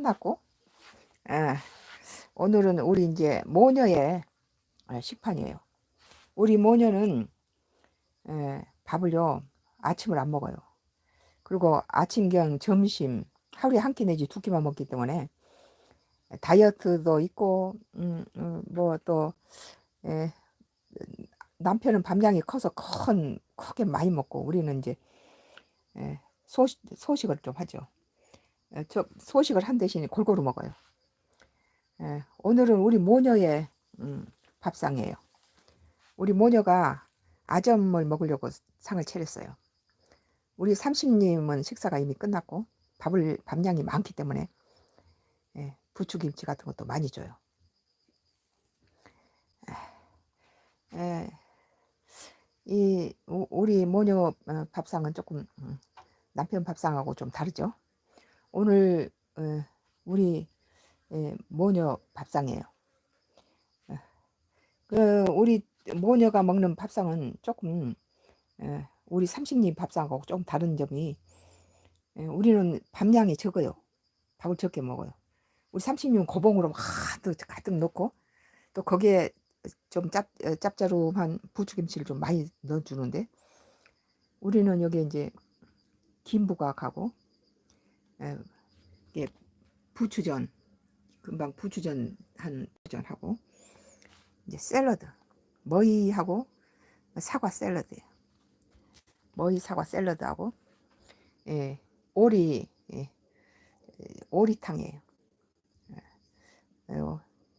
끝났고, 아, 오늘은 우리 이제 모녀의 식판이에요. 우리 모녀는 밥을요, 아침을 안 먹어요. 그리고 아침 겸 점심 하루에 한 끼 내지 두 끼만 먹기 때문에 다이어트도 있고, 뭐또 남편은 밤량이 커서 크게 많이 먹고, 우리는 이제 소식을 좀 하죠. 저 소식을 한 대신에 골고루 먹어요. 오늘은 우리 모녀의 밥상이에요. 우리 모녀가 아점을 먹으려고 상을 차렸어요. 우리 삼십님은 식사가 이미 끝났고 밥량이 많기 때문에 부추김치 같은 것도 많이 줘요. 우리 모녀 밥상은 조금 남편 밥상하고 좀 다르죠. 오늘 우리 모녀 밥상이에요. 우리 모녀가 먹는 밥상은 조금 우리 삼식님 밥상하고 좀 다른 점이 우리는 밥량이 적어요. 밥을 적게 먹어요. 우리 삼식님은 고봉으로 가득 넣고 또 거기에 좀 짭짤한 부추김치를 좀 많이 넣어주는데, 우리는 여기 이제 김부각하고 부추전, 금방 부추전 한 부전하고 이제 샐러드, 머위하고 사과 샐러드예요. 머위 사과 샐러드하고 오리탕이에요.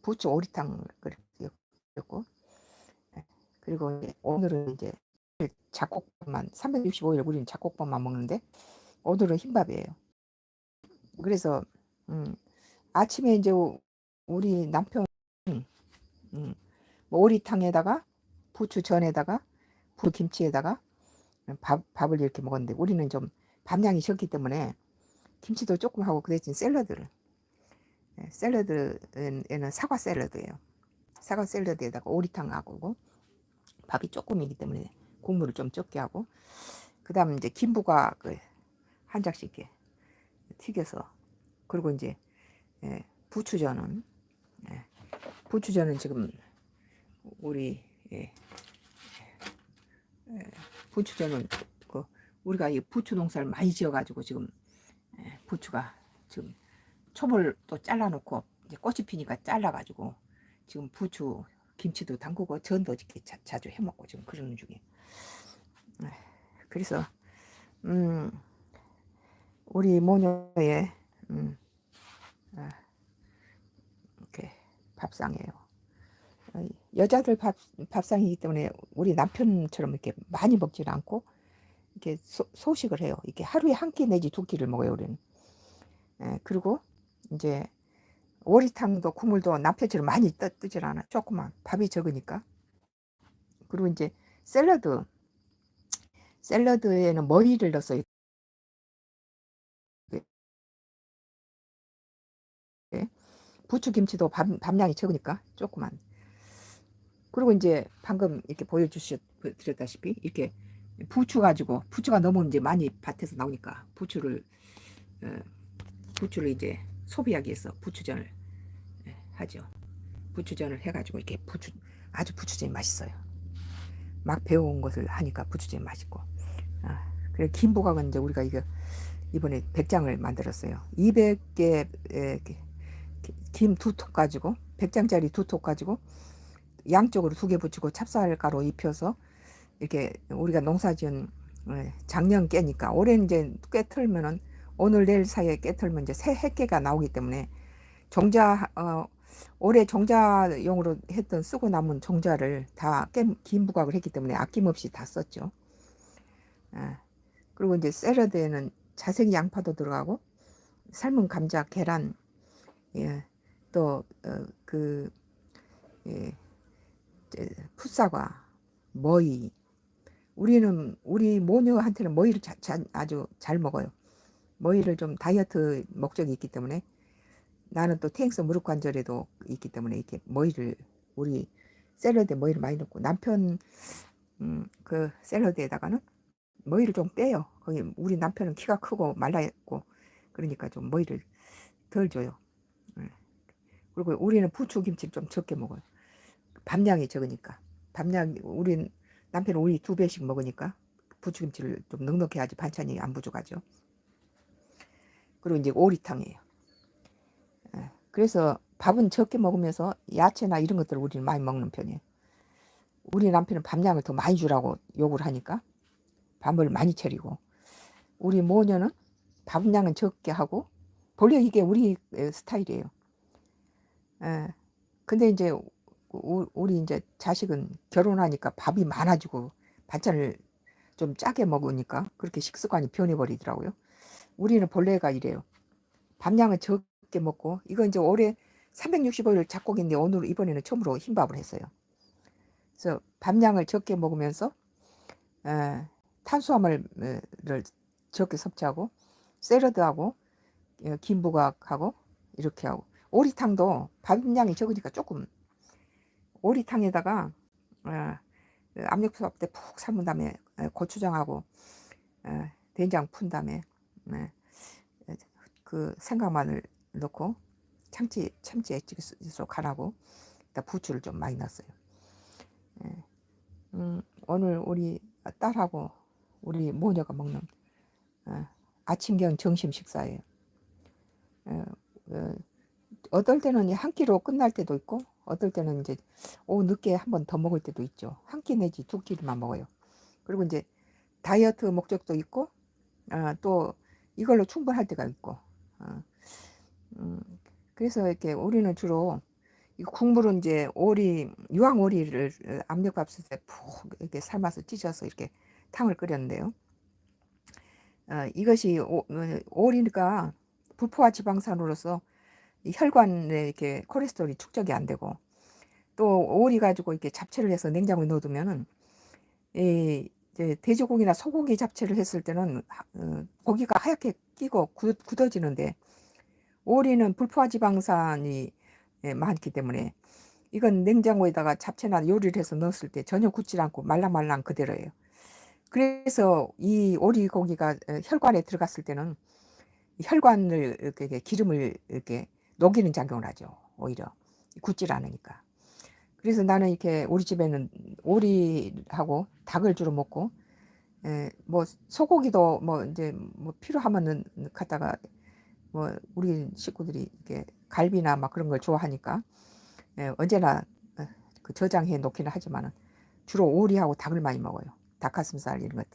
부추 오리탕 끓였고, 그리고 오늘은 이제 잡곡밥만 365일 우리는 잡곡밥만 먹는데 오늘은 흰밥이에요. 그래서 아침에 이제 우리 남편 오리탕에다가 부추전에다가 부김치에다가 밥을 이렇게 먹었는데, 우리는 좀 밥량이 적기 때문에 김치도 조금 하고 그 대신 샐러드에는 사과 샐러드예요. 사과 샐러드에다가 오리탕하고 밥이 조금이기 때문에 국물을 좀 적게 하고, 그 다음 이제 김부가 한 장씩 이렇게 튀겨서, 그리고 이제 부추전은 지금 우리 부추전은 우리가 이 부추 농사를 많이 지어가지고 지금 부추가 지금 초벌 또 잘라놓고 이제 꽃이 피니까 잘라가지고 지금 부추 김치도 담그고 전도 이렇게 자주 해먹고 지금 그러는 중이에요. 그래서 우리 모녀의 이렇게 밥상이에요. 여자들 밥상이기 때문에 우리 남편처럼 이렇게 많이 먹지는 않고 이렇게 소식을 해요. 이렇게 하루에 한 끼 내지 두 끼를 먹어요, 우리는. 그리고 이제 오리탕도 국물도 남편처럼 많이 뜨질 않아. 조금만, 밥이 적으니까. 그리고 이제 샐러드에는 머위를 넣어서 부추김치도 밥량이 적으니까 조금만. 그리고 이제 방금 이렇게 보여드렸다시피 이렇게 부추가 너무 이제 많이 밭에서 나오니까 부추를 이제 소비하기 위해서 부추전을 하죠. 부추전을 해가지고 이렇게 아주 부추전이 맛있어요. 막 배워온 것을 하니까 부추전이 맛있고. 그래 김부각은 이제 우리가 이번에 100장을 만들었어요. 200개 김 2톡 가지고 100장짜리 2톡 가지고 양쪽으로 2개 붙이고 찹쌀가루 입혀서 이렇게 우리가 농사지은 작년 깨니까 올해 이제 깨 틀면은 오늘 내일 사이에 깨 틀면 이제 새 해깨가 나오기 때문에 올해 종자용으로 쓰고 남은 종자를 다 김부각을 했기 때문에 아낌없이 다 썼죠. 그리고 이제 샐러드에는 자색 양파도 들어가고 삶은 감자, 계란, 또 풋사과, 머위. 우리 모녀한테는 머위를 아주 잘 먹어요. 머위를 좀 다이어트 목적이 있기 때문에, 나는 또 퇴행성 무릎 관절에도 있기 때문에 이렇게 우리 샐러드에 머위를 많이 넣고, 남편 그 샐러드에다가는 머위를 좀 빼요. 거기 우리 남편은 키가 크고 말라 있고 그러니까 좀 머위를 덜 줘요. 예. 그리고 우리는 부추김치를 좀 적게 먹어요. 밥량이 적으니까. 우린 남편은 우리 2배씩 먹으니까 부추김치를 좀 넉넉히 하지 반찬이 안 부족하죠. 그리고 이제 오리탕이에요. 예. 그래서 밥은 적게 먹으면서 야채나 이런 것들을 우리는 많이 먹는 편이에요. 우리 남편은 밥량을 더 많이 주라고 요구를 하니까 밥을 많이 차리고, 우리 모녀는 밥량은 적게 하고, 본래 이게 우리 스타일이에요. 예. 근데 이제 우리 이제 자식은 결혼하니까 밥이 많아지고 반찬을 좀 짜게 먹으니까 그렇게 식습관이 변해버리더라고요. 우리는 본래가 이래요. 밥량은 적게 먹고, 이거 이제 올해 365일 작곡인데 오늘 이번에는 처음으로 흰밥을 했어요. 그래서 밥량을 적게 먹으면서 탄수화물을 적게 섭취하고, 샐러드하고 김부각하고 이렇게 하고, 오리탕도 밥량이 적으니까 조금, 오리탕에다가 압력밥때 푹 삶은 다음에 고추장하고 된장 푼 다음에 그 생강마늘 넣고 참치 엣지로 간하고, 일단 부추를 좀 많이 넣었어요. 오늘 우리 딸하고 우리 모녀가 먹는 아침 겸 점심 식사예요. 어떨 때는 한 끼로 끝날 때도 있고, 어떨 때는 이제 오후 늦게 한 번 더 먹을 때도 있죠. 한 끼 내지 2끼만 먹어요. 그리고 이제 다이어트 목적도 있고, 또 이걸로 충분할 때가 있고, 그래서 이렇게 우리는 주로 이 국물은 이제 유황 오리를 압력밥솥에 푹 이렇게 삶아서 찢어서 이렇게 탕을 끓였는데요. 이것이 오리니까 불포화 지방산으로서 혈관에 이렇게 콜레스테롤이 축적이 안 되고, 또 오리 가지고 이렇게 잡채를 해서 냉장고에 넣어두면은 이제 돼지고기나 소고기 잡채를 했을 때는 고기가 하얗게 끼고 굳어지는데, 오리는 불포화 지방산이 많기 때문에 이건 냉장고에다가 잡채나 요리를 해서 넣었을 때 전혀 굳지 않고 말랑말랑 그대로예요. 그래서 이 오리 고기가 혈관에 들어갔을 때는 혈관을 이렇게 기름을 이렇게 녹이는 작용을 하죠. 오히려 굳질 않으니까. 그래서 나는 이렇게 우리 집에는 오리하고 닭을 주로 먹고, 뭐 소고기도 뭐 이제 뭐 필요하면은 갖다가, 뭐 우리 식구들이 이렇게 갈비나 막 그런 걸 좋아하니까 언제나 그 저장해 놓기는 하지만은 주로 오리하고 닭을 많이 먹어요. 닭가슴살 이런 것,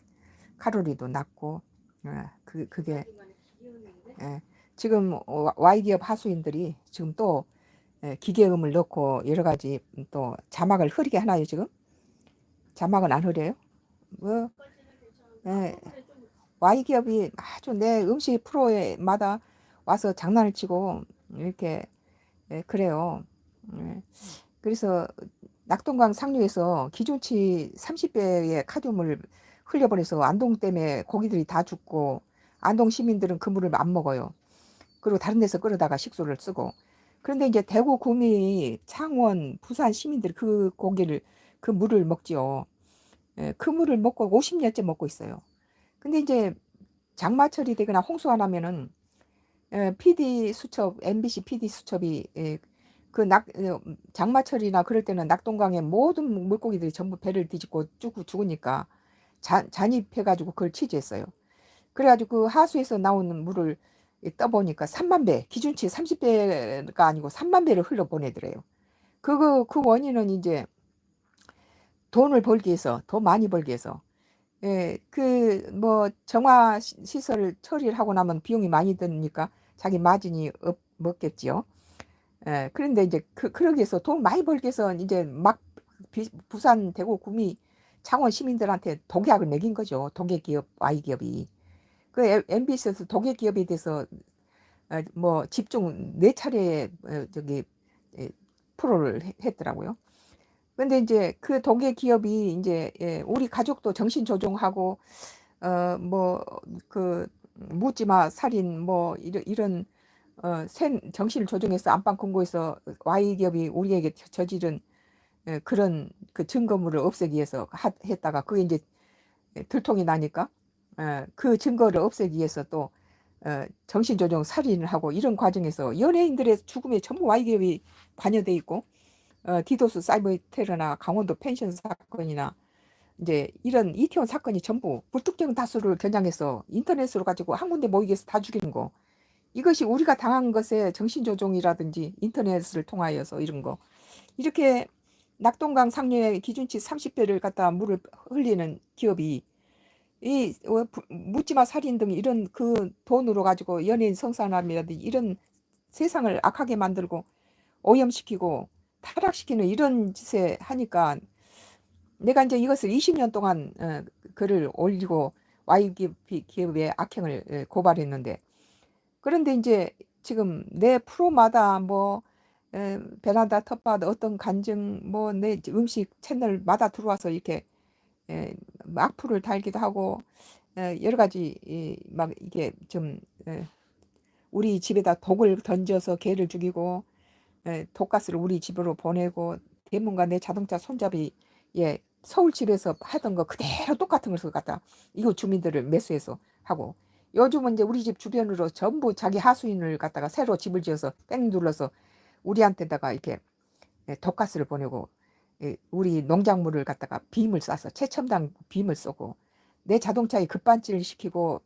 칼로리도 낮고. 그게 지금 Y기업 하수인들이 지금 또 기계음을 넣고 여러 가지 또 자막을 흐리게 하나요? 지금 자막은 안 흐려요? 뭐 Y기업이 아주 내 음식 프로마다 와서 장난을 치고 이렇게 그래요. 그래서 낙동강 상류에서 기준치 30배의 카륨을 흘려버려서 안동 때문에 고기들이 다 죽고, 안동 시민들은 그 물을 안 먹어요. 그리고 다른 데서 끌어다가 식수를 쓰고. 그런데 이제 대구, 구미, 창원, 부산 시민들이 그 물을 먹지요. 그 물을 먹고 50년째 먹고 있어요. 근데 이제 장마철이 되거나 홍수가 나면은 PD 수첩, MBC PD 수첩이 장마철이나 그럴 때는 낙동강에 모든 물고기들이 전부 배를 뒤집고 죽으니까 잔입해가지고 그걸 취재했어요. 그래가지고 그 하수에서 나오는 물을 떠보니까 3만 배, 기준치 30배가 아니고 3만 배를 흘러보내더래요. 그 원인은 이제 돈을 벌기 위해서, 더 많이 벌기 위해서. 그 뭐 정화 시설 처리를 하고 나면 비용이 많이 드니까 자기 마진이 먹겠지요. 그런데 이제 그러기 위해서 돈 많이 벌기 위해서 이제 막 부산, 대구, 구미, 창원 시민들한테 독약을 먹인 거죠. 독약기업, Y기업이. MBC에서 독약기업에 대해서 뭐 집중 4차례 저기 프로를 했더라고요. 근데 이제 그 독약기업이 이제 우리 가족도 정신 조종하고 뭐 그 묻지마 살인 뭐 이런 정신을 조종해서 안방 금고에서 Y기업이 우리에게 저지른 그런 그 증거물을 없애기 위해서 했다가 그게 이제 들통이 나니까 그 증거를 없애기 위해서 또 정신조종 살인을 하고 이런 과정에서 연예인들의 죽음에 전부 Y기업이 관여돼 있고 디도스 사이버 테러나 강원도 펜션 사건이나 이제 이런 이태원 사건이 전부 불특정 다수를 겨냥해서 인터넷으로 가지고 한 군데 모이게 해서 다 죽이는 거. 이것이 우리가 당한 것의 정신조종이라든지 인터넷을 통하여서 이런 거. 이렇게 낙동강 상류에 기준치 30배를 갖다 물을 흘리는 기업이 이 묻지마 살인 등 이런 그 돈으로 가지고 연예인 성산함이라든지 이런 세상을 악하게 만들고 오염시키고 타락시키는 이런 짓에 하니까 내가 이제 이것을 20년 동안 글을 올리고 Y기업의 악행을 고발했는데, 그런데 이제 지금 내 프로마다 뭐 베란다 텃밭 어떤 간증 뭐 내 음식 채널마다 들어와서 이렇게 악플을 달기도 하고 여러 가지 막 이게 좀 우리 집에다 독을 던져서 개를 죽이고 독가스를 우리 집으로 보내고 대문과 내 자동차 손잡이 서울 집에서 하던 거 그대로 똑같은 것을 갖다 이웃 주민들을 매수해서 하고, 요즘은 이제 우리 집 주변으로 전부 자기 하수인을 갖다가 새로 집을 지어서 뺑 눌러서 우리한테다가 이렇게 독가스를 보내고 우리 농작물을 갖다가 빔을 쏴서 최첨단 빔을 쏘고 내 자동차에 급반지를 시키고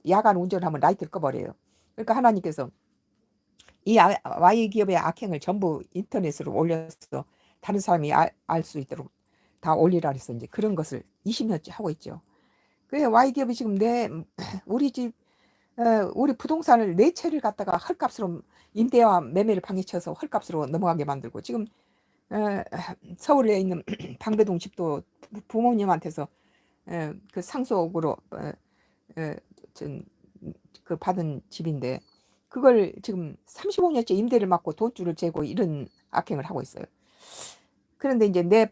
야간 운전하면 라이트를 꺼버려요. 그러니까 하나님께서 이 Y기업의 악행을 전부 인터넷으로 올려서 다른 사람이 알 수 있도록 다 올리라 해서 이제 그런 것을 20년째 하고 있죠. 그래 Y기업이 지금 우리 집 우리 부동산을 4채를 갖다가 헐값으로 임대와 매매를 방해쳐서 헐값으로 넘어가게 만들고, 지금 서울에 있는 방배동 집도 부모님한테서 그 상속으로 그 받은 집인데 그걸 지금 35년째 임대를 맡고 돈줄을 재고 이런 악행을 하고 있어요. 그런데 이제 내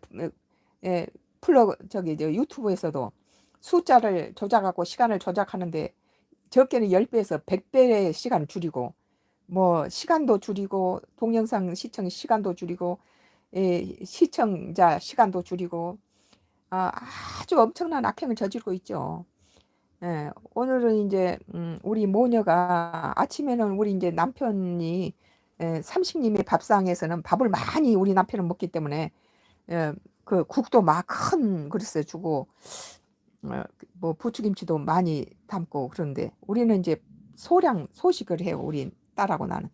유튜브에서도 숫자를 조작하고 시간을 조작하는데 적게는 10배에서 100배의 시간을 줄이고 뭐 시간도 줄이고 동영상 시청 시간도 줄이고 시청자 시간도 줄이고 아주 엄청난 악행을 저지르고 있죠. 오늘은 이제 우리 모녀가 아침에는 우리 이제 남편이 삼식님의 밥상에서는 밥을 많이 우리 남편은 먹기 때문에 그 국도 막 큰 그릇에 주고 뭐 부추김치도 많이 담고 그러는데 우리는 이제 소식을 해요. 우리 딸하고 나는.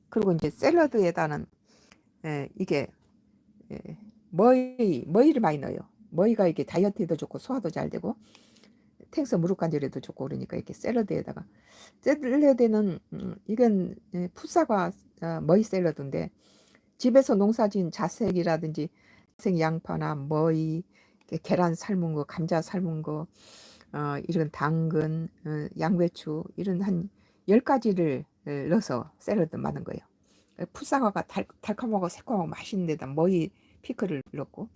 그리고 이제 샐러드에다는 이게 머위를 많이 넣어요. 머위가 이게 다이어트에도 좋고 소화도 잘 되고 탱스 무릎 관절에도 좋고 그러니까 이렇게 샐러드에다가 샐러드는 이건 풋사과 머위 샐러드인데 집에서 농사진 자색이라든지 생 양파나 머위 계란 삶은 거 감자 삶은 거 이런 당근 양배추 이런 한 10가지를 넣어서 샐러드 만든 거예요. 풋사과가 달콤하고 새콤하고 맛있는 데다 머위 피클을 넣고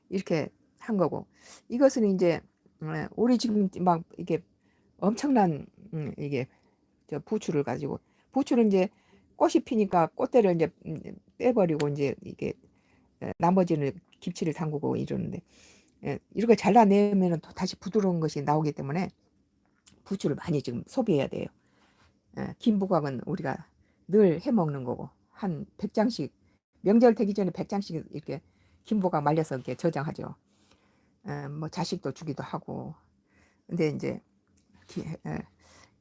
이렇게 한 거고, 이것은 이제 우리 지금 막 이게 엄청난 이게 부추를 가지고 부추를 이제 꽃이 피니까 꽃대를 이제 빼버리고 이제 이게 나머지는 김치를 담그고 이러는데 이렇게 잘라내면 또 다시 부드러운 것이 나오기 때문에 부추를 많이 지금 소비해야 돼요. 김부각은 우리가 늘 해먹는 거고 한 100장씩 명절 되기 전에 100장씩 이렇게 김부각 말려서 이렇게 저장하죠. 뭐 자식도 주기도 하고. 근데 이제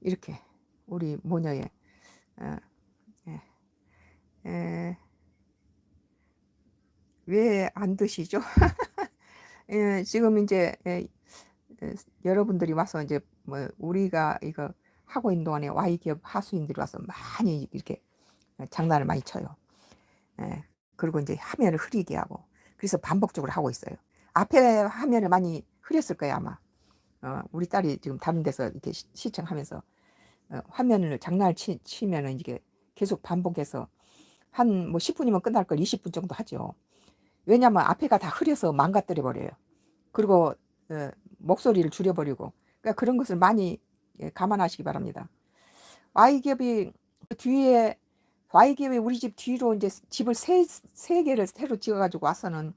이렇게 우리 모녀의 왜 안 드시죠? 지금 이제 여러분들이 와서 이제 뭐 우리가 이거 하고 있는 동안에 Y기업 하수인들이 와서 많이 이렇게 장난을 많이 쳐요. 그리고 이제 화면을 흐리게 하고 그래서 반복적으로 하고 있어요. 앞에 화면을 많이 흐렸을 거예요 아마. 우리 딸이 지금 다른 데서 이렇게 시청하면서 화면을 장난을 치면은 이게 계속 반복해서 한 뭐 10분이면 끝날 걸 20분 정도 하죠. 왜냐면 앞에가 다 흐려서 망가뜨려 버려요. 그리고 목소리를 줄여버리고, 그러니까 그런 것을 많이 감안하시기 바랍니다. Y기업이 뒤에 Y기업이 우리 집 뒤로 이제 집을 세 개를 새로 지어가지고 와서는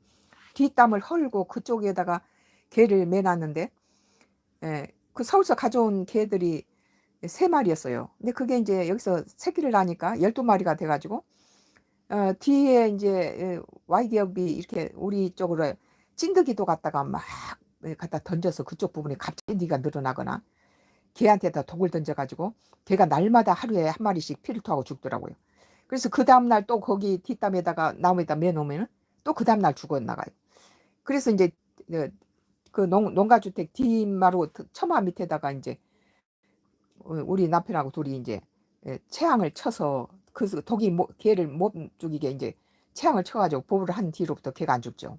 뒷담을 헐고 그쪽에다가 개를 매놨는데 그 서울서 가져온 개들이 3마리였어요. 근데 그게 이제 여기서 새끼를 낳으니까 12마리가 돼가지고 뒤에 이제 Y기업이 이렇게 우리 쪽으로 찐득이도 갖다가 막 갖다 던져서 그쪽 부분에 갑진디가 늘어나거나 걔한테다 독을 던져가지고 걔가 날마다 하루에 한 마리씩 피를 토하고 죽더라고요. 그래서 그 다음날 또 거기 뒷담에다가 나무에다 매놓으면 또 그 다음날 죽어 나가요. 그래서 이제 그 농가주택 뒷마루 처마 밑에다가 이제 우리 남편하고 둘이 이제 채양을 쳐서 그 독이 걔를 못 죽이게 이제 채양을 쳐가지고 보호를 한 뒤로부터 걔가 안 죽죠.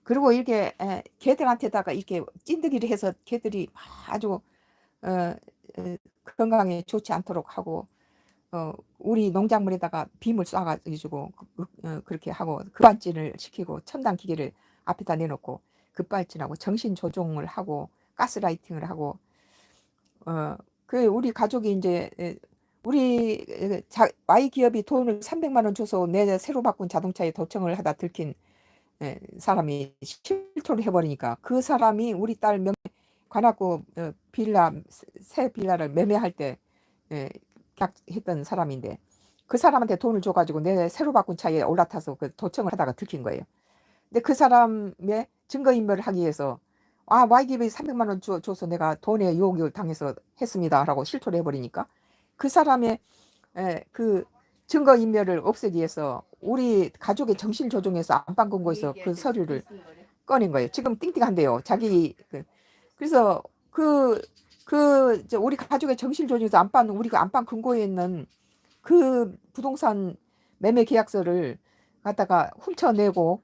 그리고 이렇게 걔들한테다가 이렇게 찐득이를 해서 걔들이 아주 건강에 좋지 않도록 하고 우리 농작물에다가 빔을 쏴가지고 그렇게 하고 급발진을 시키고 첨단 기계를 앞에다 내놓고 급발진하고 정신 조종을 하고 가스라이팅을 하고 그 우리 가족이 이제 우리 Y 기업이 돈을 300만 원 줘서 내 새로 바꾼 자동차에 도청을 하다 들킨 사람이 실토를 해버리니까 그 사람이 우리 딸 명에 관악구 빌라 새 빌라를 매매할 때 계약했던 사람인데 그 사람한테 돈을 줘가지고 내 새로 바꾼 차에 올라타서 그 도청을 하다가 들킨 거예요. 근데 그 사람의 증거인멸을 하기 위해서 Y기업이 300만 원 줘서 내가 돈에 유혹을 당해서 했습니다 라고 실토를 해버리니까 그 사람의 그 증거인멸을 없애기 위해서 우리 가족의 정신 조종에서 안방금고에서 그 서류를 꺼낸 거예요. 지금 띵띵한데요. 자기 그래서 우리 가족의 정신 조종에서 우리가 안방 금고에 있는 그 부동산 매매 계약서를 갖다가 훔쳐내고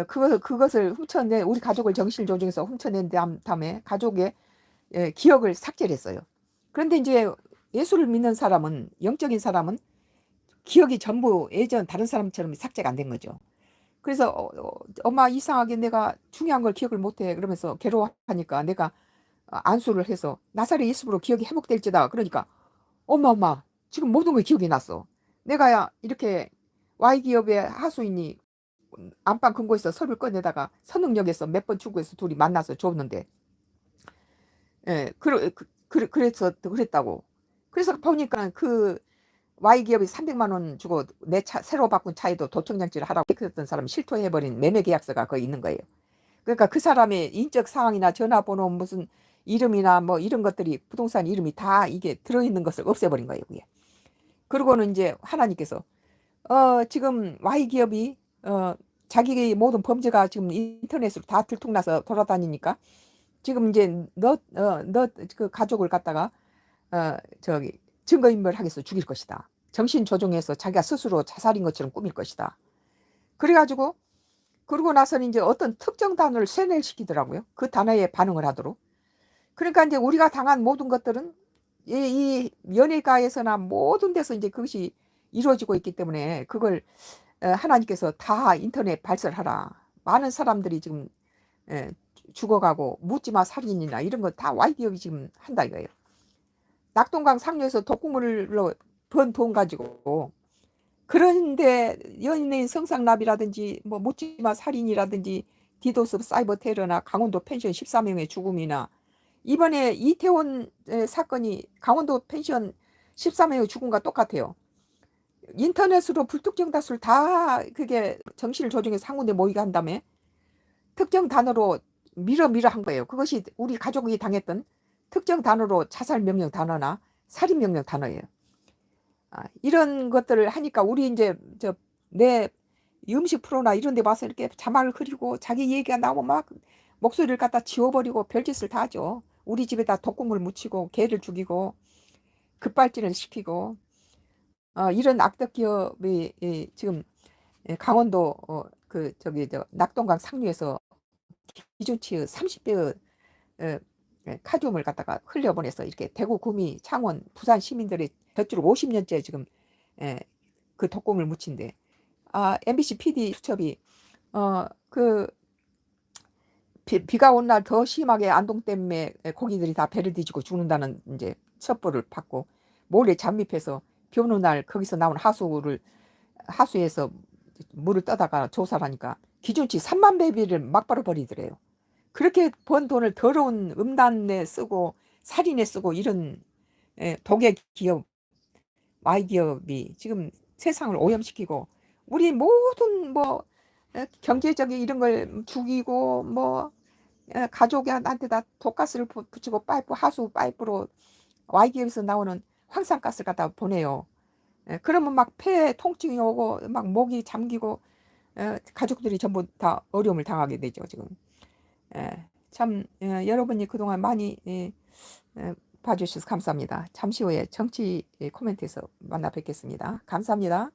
그것을 훔쳐내 우리 가족을 정신 조종해서 훔쳐낸 다음에 가족의 기억을 삭제를 했어요. 그런데 이제 예수를 믿는 사람은 영적인 사람은 기억이 전부 예전 다른 사람처럼 삭제가 안 된 거죠. 그래서 엄마 이상하게 내가 중요한 걸 기억을 못해 그러면서 괴로워하니까 내가 안수를 해서 나사렛 예수로 기억이 회복될지다. 그러니까 엄마 지금 모든 게 기억이 났어. 내가 이렇게 Y기업의 하수인이 안방 금고에서 서류를 꺼내다가 선릉역에서 몇 번 출구에서 둘이 만나서 줬는데 그래서 그랬다고. 그래서 보니까 그 Y기업이 300만 원 주고 내 차 새로 바꾼 차에도 도청장치를 하라고 했던 사람이 실토해버린 매매 계약서가 거기 있는 거예요. 그러니까 그 사람의 인적 사항이나 전화번호 무슨 이름이나 뭐 이런 것들이 부동산 이름이 다 이게 들어있는 것을 없애버린 거예요. 그게. 그리고는 이제 하나님께서 지금 Y기업이 자기의 모든 범죄가 지금 인터넷으로 다 들통나서 돌아다니니까 지금 이제 너 그 가족을 갖다가 증거인멸하겠어 죽일 것이다. 정신 조종해서 자기가 스스로 자살인 것처럼 꾸밀 것이다. 그래가지고 그러고 나서는 이제 어떤 특정 단어를 세뇌시키더라고요. 그 단어에 반응을 하도록. 그러니까 이제 우리가 당한 모든 것들은 이 연예가에서나 모든 데서 이제 그것이 이루어지고 있기 때문에 그걸 하나님께서 다 인터넷 발설하라. 많은 사람들이 지금 죽어가고 묻지마 살인이나 이런 거 다 Y기업이 지금 한다 이거예요. 낙동강 상류에서 독극물로 번 돈 가지고 그런데 연예인 성상납이라든지 뭐 묻지마 살인이라든지 디도스 사이버 테러나 강원도 펜션 14명의 죽음이나 이번에 이태원 사건이 강원도 펜션 14명의 죽음과 똑같아요. 인터넷으로 불특정 다수를 다 그게 정신을 조정해서 한 군데 모이게 한 다음에 특정 단어로 밀어 한 거예요. 그것이 우리 가족이 당했던 특정 단어로 자살 명령 단어나 살인 명령 단어예요. 이런 것들을 하니까 우리 이제 내 음식 프로나 이런 데 와서 이렇게 자막을 그리고 자기 얘기가 나오면 막 목소리를 갖다 지워버리고 별짓을 다 하죠. 우리 집에다 독극물 묻히고 개를 죽이고 급발진을 시키고 이런 악덕 기업이 지금 강원도 낙동강 상류에서 기준치의 30배의 카드뮴을 갖다가 흘려보내서 이렇게 대구, 구미, 창원, 부산 시민들의 젖줄 50년째 지금 그 독극물 묻힌데 MBC PD 수첩이 비가 온 날 더 심하게 안동 때문에 고기들이 다 배를 뒤지고 죽는다는 이제 첩보를 받고 몰래 잠입해서 비 오는 날 거기서 나온 하수에서 물을 떠다가 조사를 하니까 기준치 3만 배비를 막바로 버리더래요. 그렇게 번 돈을 더러운 음란에 쓰고 살인에 쓰고 이런 독일 기업, Y 기업이 지금 세상을 오염시키고 우리 모든 뭐 경제적인 이런 걸 죽이고 뭐 가족한테 다 독가스를 붙이고 파이프 하수 파이프로 Y 기업에서 나오는 황산가스를 갖다 보내요. 그러면 막 폐에 통증이 오고 막 목이 잠기고 가족들이 전부 다 어려움을 당하게 되죠 지금. 참 여러분이 그동안 많이 봐주셔서 감사합니다. 잠시 후에 정치 코멘트에서 만나 뵙겠습니다. 감사합니다.